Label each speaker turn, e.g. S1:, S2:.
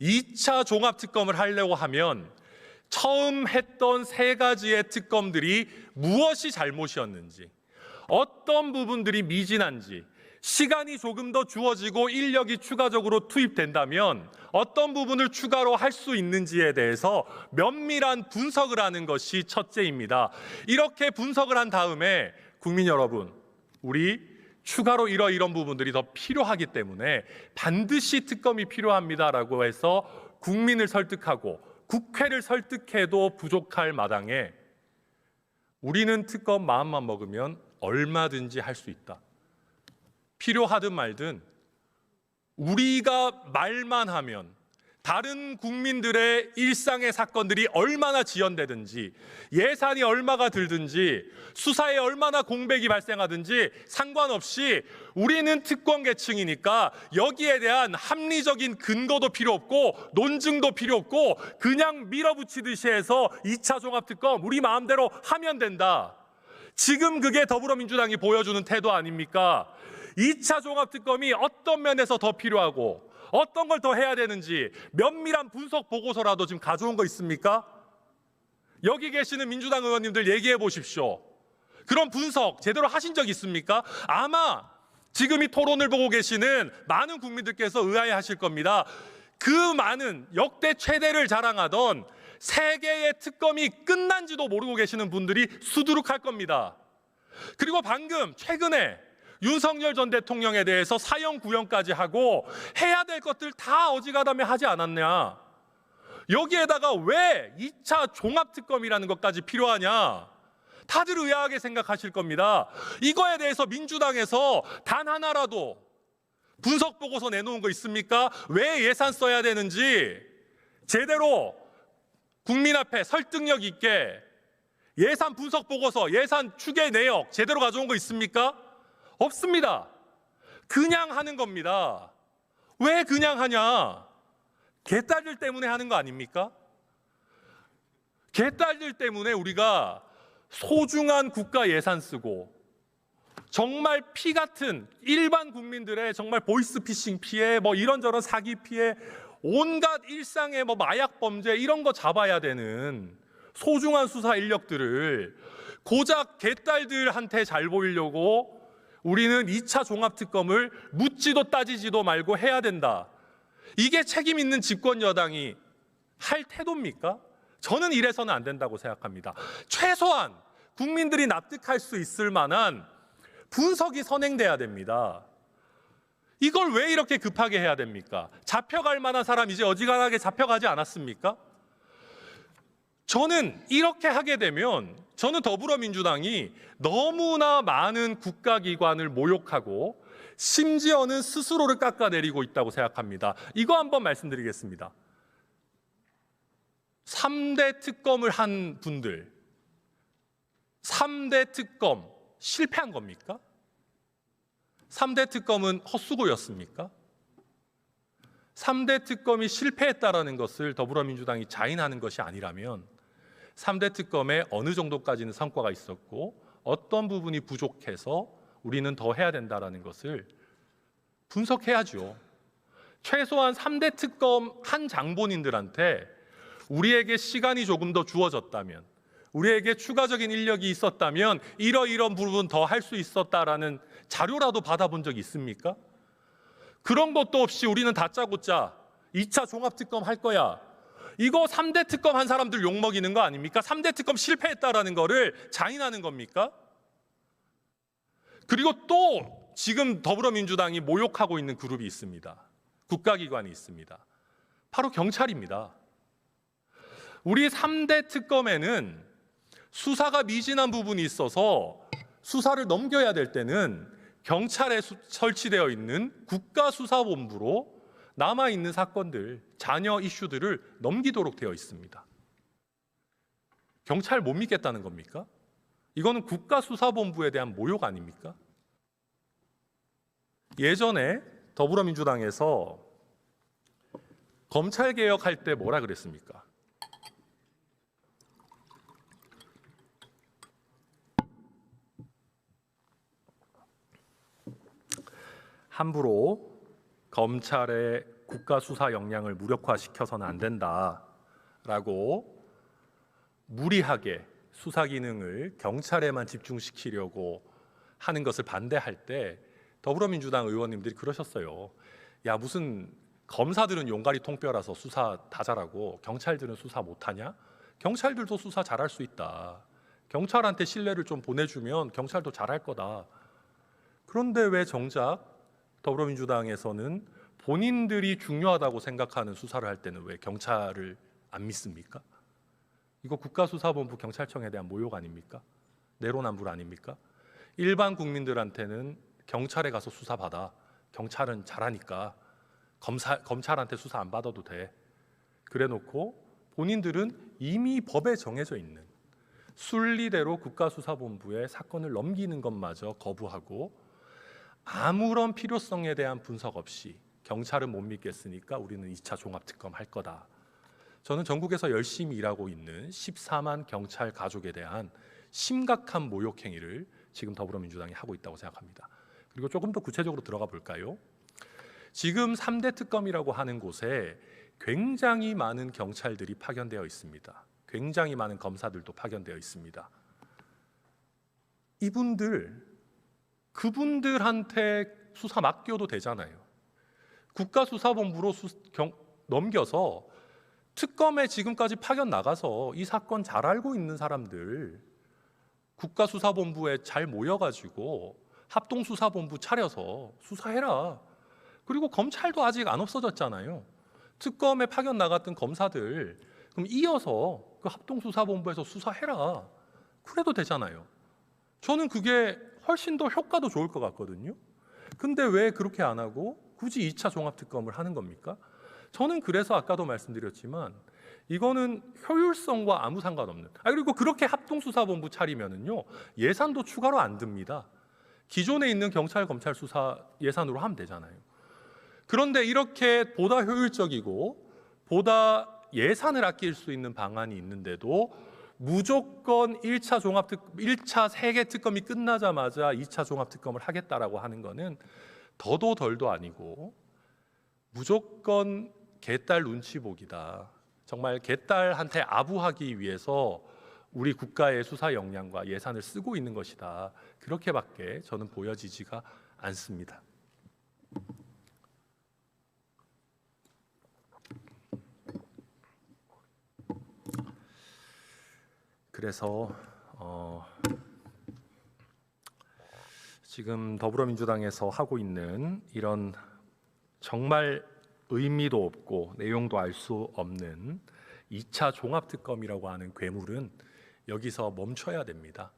S1: 2차 종합특검을 하려고 하면 처음 했던 3가지의 특검들이 무엇이 잘못이었는지, 어떤 부분들이 미진한지, 시간이 조금 더 주어지고 인력이 추가적으로 투입된다면 어떤 부분을 추가로 할 수 있는지에 대해서 면밀한 분석을 하는 것이 첫째입니다. 이렇게 분석을 한 다음에 국민 여러분, 우리 추가로 이런 부분들이 더 필요하기 때문에 반드시 특검이 필요합니다라고 해서 국민을 설득하고 국회를 설득해도 부족할 마당에 우리는 특검 마음만 먹으면 얼마든지 할 수 있다. 필요하든 말든 우리가 말만 하면 다른 국민들의 일상의 사건들이 얼마나 지연되든지, 예산이 얼마가 들든지, 수사에 얼마나 공백이 발생하든지 상관없이 우리는 특권 계층이니까 여기에 대한 합리적인 근거도 필요 없고 논증도 필요 없고 그냥 밀어붙이듯이 해서 2차 종합특검 우리 마음대로 하면 된다. 지금 그게 더불어민주당이 보여주는 태도 아닙니까? 2차 종합특검이 어떤 면에서 더 필요하고 어떤 걸 더 해야 되는지 면밀한 분석 보고서라도 지금 가져온 거 있습니까? 여기 계시는 민주당 의원님들 얘기해 보십시오. 그런 분석 제대로 하신 적 있습니까? 아마 지금 이 토론을 보고 계시는 많은 국민들께서 의아해하실 겁니다. 그 많은 역대 최대를 자랑하던 3개의 특검이 끝난지도 모르고 계시는 분들이 수두룩할 겁니다. 그리고 방금 최근에 윤석열 전 대통령에 대해서 사형 구형까지 하고 해야 될 것들 다 어지간하면 하지 않았냐. 여기에다가 왜 2차 종합특검이라는 것까지 필요하냐. 다들 의아하게 생각하실 겁니다. 이거에 대해서 민주당에서 단 하나라도 분석 보고서 내놓은 거 있습니까? 왜 예산 써야 되는지 제대로 국민 앞에 설득력 있게 예산 분석 보고서, 예산 추계 내역 제대로 가져온 거 있습니까? 없습니다. 그냥 하는 겁니다. 왜 그냥 하냐? 개딸들 때문에 하는 거 아닙니까? 개딸들 때문에 우리가 소중한 국가 예산 쓰고 정말 피 같은 일반 국민들의 정말 보이스피싱 피해, 이런저런 사기 피해, 온갖 일상의 마약 범죄 이런 거 잡아야 되는 소중한 수사 인력들을 고작 개딸들한테 잘 보이려고 우리는 2차 종합특검을 묻지도 따지지도 말고 해야 된다. 이게 책임 있는 집권 여당이 할 태도입니까? 저는 이래서는 안 된다고 생각합니다. 최소한 국민들이 납득할 수 있을 만한 분석이 선행돼야 됩니다. 이걸 왜 이렇게 급하게 해야 됩니까? 잡혀갈 만한 사람 이제 어지간하게 잡혀가지 않았습니까? 저는 이렇게 하게 되면 저는 더불어민주당이 너무나 많은 국가기관을 모욕하고 심지어는 스스로를 깎아내리고 있다고 생각합니다. 이거 한번 말씀드리겠습니다. 3대 특검을 한 분들, 3대 특검 실패한 겁니까? 3대 특검은 헛수고였습니까? 3대 특검이 실패했다라는 것을 더불어민주당이 자인하는 것이 아니라면 3대 특검에 어느 정도까지는 성과가 있었고 어떤 부분이 부족해서 우리는 더 해야 된다라는 것을 분석해야죠. 최소한 3대 특검 한 장본인들한테 우리에게 시간이 조금 더 주어졌다면, 우리에게 추가적인 인력이 있었다면 이런 부분 더 할 수 있었다라는 자료라도 받아본 적이 있습니까? 그런 것도 없이 우리는 다짜고짜 2차 종합특검 할 거야. 이거 3대 특검 한 사람들 욕먹이는 거 아닙니까? 3대 특검 실패했다라는 거를 자인하는 겁니까? 그리고 또 지금 더불어민주당이 모욕하고 있는 그룹이 있습니다. 국가기관이 있습니다. 바로 경찰입니다. 우리 3대 특검에는 수사가 미진한 부분이 있어서 수사를 넘겨야 될 때는 경찰에 설치되어 있는 국가수사본부로 남아있는 사건들, 잔여 이슈들을 넘기도록 되어 있습니다. 경찰 못 믿겠다는 겁니까? 이거는 국가수사본부에 대한 모욕 아닙니까? 예전에 더불어민주당에서 검찰개혁할 때 뭐라 그랬습니까? 함부로 검찰의 국가 수사 역량을 무력화시켜서는 안 된다라고 무리하게 수사 기능을 경찰에만 집중시키려고 하는 것을 반대할 때 더불어민주당 의원님들이 그러셨어요. 야, 무슨 검사들은 용가리 통뼈라서 수사 다 잘하고 경찰들은 수사 못하냐? 경찰들도 수사 잘할 수 있다. 경찰한테 신뢰를 좀 보내주면 경찰도 잘할 거다. 그런데 왜 정작 더불어민주당에서는 본인들이 중요하다고 생각하는 수사를 할 때는 왜 경찰을 안 믿습니까? 이거 국가수사본부 경찰청에 대한 모욕 아닙니까? 내로남불 아닙니까? 일반 국민들한테는 경찰에 가서 수사받아. 경찰은 잘하니까 검찰한테 수사 안 받아도 돼. 그래놓고 본인들은 이미 법에 정해져 있는 순리대로 국가수사본부에 사건을 넘기는 것마저 거부하고 아무런 필요성에 대한 분석 없이 경찰은 못 믿겠으니까 우리는 2차 종합특검 할 거다. 저는 전국에서 열심히 일하고 있는 14만 경찰 가족에 대한 심각한 모욕 행위를 지금 더불어민주당이 하고 있다고 생각합니다. 그리고 조금 더 구체적으로 들어가 볼까요? 지금 3대 특검이라고 하는 곳에 굉장히 많은 경찰들이 파견되어 있습니다. 굉장히 많은 검사들도 파견되어 있습니다. 그분들한테 수사 맡겨도 되잖아요. 국가수사본부로 넘겨서 특검에 지금까지 파견 나가서 이 사건 잘 알고 있는 사람들 국가수사본부에 잘 모여가지고 합동수사본부 차려서 수사해라. 그리고 검찰도 아직 안 없어졌잖아요. 특검에 파견 나갔던 검사들 그럼 이어서 그 합동수사본부에서 수사해라. 그래도 되잖아요. 저는 그게 훨씬 더 효과도 좋을 것 같거든요. 근데 왜 그렇게 안 하고 굳이 2차 종합특검을 하는 겁니까? 저는 그래서 아까도 말씀드렸지만 이거는 효율성과 아무 상관없는. 그리고 그렇게 합동수사본부 차리면은요 예산도 추가로 안 듭니다. 기존에 있는 경찰 검찰 수사 예산으로 하면 되잖아요. 그런데 이렇게 보다 효율적이고 보다 예산을 아낄 수 있는 방안이 있는데도 무조건 1차 세개 특검이 끝나자마자 2차 종합특검을 하겠다라고 하는 거는 더도 덜도 아니고 무조건 개딸 눈치 보기다. 정말 개딸한테 아부하기 위해서 우리 국가의 수사 역량과 예산을 쓰고 있는 것이다. 그렇게밖에 저는 보여지지가 않습니다. 그래서 지금 더불어민주당에서 하고 있는 이런 정말 의미도 없고 내용도 알 수 없는 2차 종합특검이라고 하는 괴물은 여기서 멈춰야 됩니다.